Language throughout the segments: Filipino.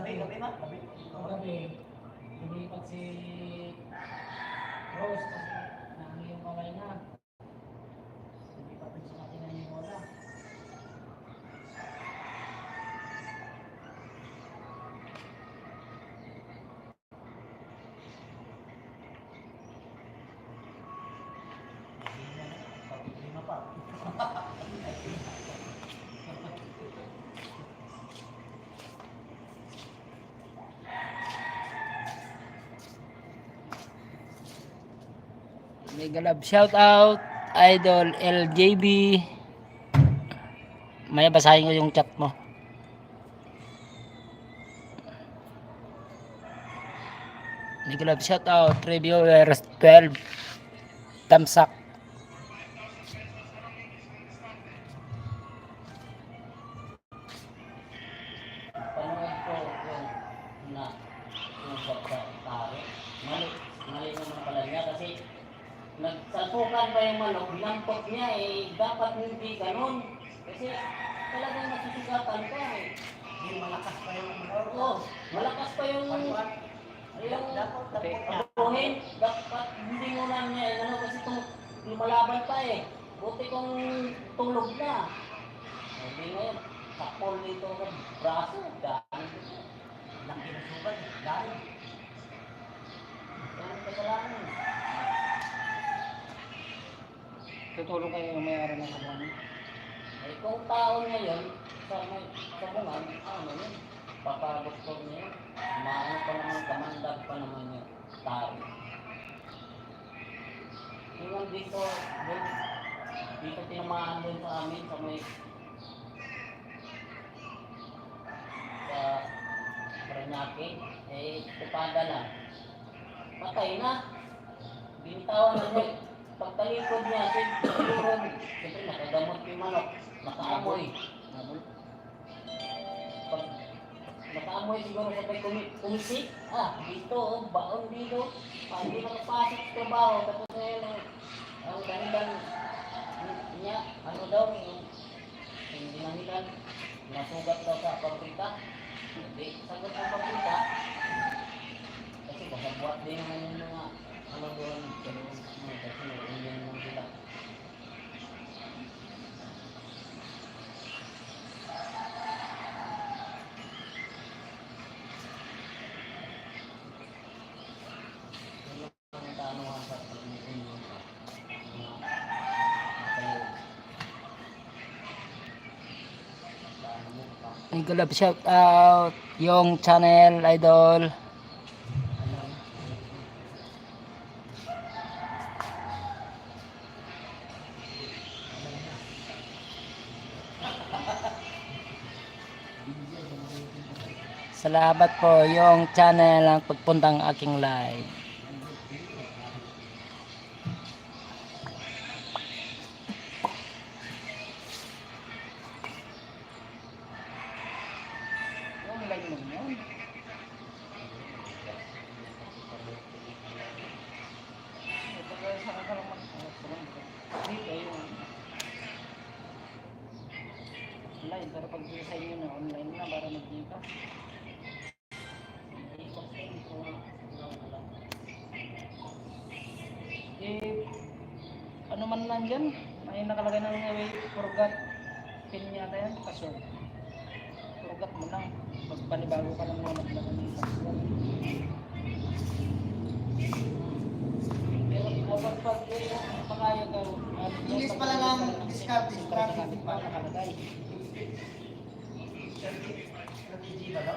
Gabi na? Gabi. Lumipat si Rose kasi naano yung kamay na. Lumipat din sa atin ng bola. Lima pa. Mega love shout out Idol LJB. Maya basahin ko yung chat mo. Mega love shout out reviewers 12 tamsak. Panood ko yung na usap sa tao. Mali naman pala niya kasi nagsalpukan pa yung manok, binampot niya dapat hindi ganun. Kasi talagang nasusigatan ka Yung malakas pa yung manok. Oo, malakas pa yung abuhin. Dapat hindi mo lang niya kasi lumalaban pa Buti kung tulog na. Hindi ngayon, sakol dito ng braso, dahil dito. Laki na sugat, dahil. Yan kasalanan. Tutulong kayo yung may-ari ng kabuhan. Kung taon ngayon, sa bungan, yun, papadoktor niya yun. Maano pa naman, kamandag pa naman yung tao. Yung dito tinamaan din sa amin, sa Paranaque, tupada na. Patay na. Binitawan na niya. Pagtalikod niya, siguro, siyempre nakagamot yung manok, nakaamoy. Pag nakaamoy siguro sabay kumisik, dito, baon dito, hindi nakapasok sa trabaho, tapos ang dahilan niya, hindi nahilan, nasugat daw sa pabrika. Hindi, sagot ang pabrika, kasi baka buhat din naman yung mga doon, kasi nag-ulian naman sila. Mega love shout out yung channel Idol. Salamat po yung channel ang pagpuntang aking live. Online, pero pag sa inyo na online na para mag-gika. Ano man nandyan, may nakalagay ng forgot pin yata yan, password. Forgot mo lang, pagpanibago ka lang muna naglagay ng password. Pero pag pakaya ka, English pala lang, discard, nakalagay. Strategy ba no?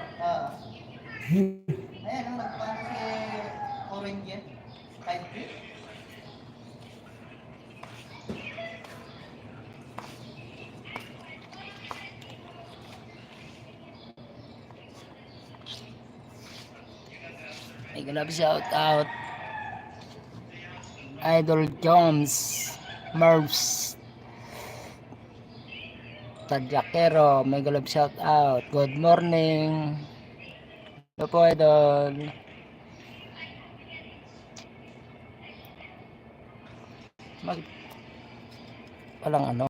Ayan, nagpaano si Orange yan. 5K. Mega love shout out Idol Jones Mervs Tadjakero. Mega love shout out. Good morning. Ito po Idol. Walang ano.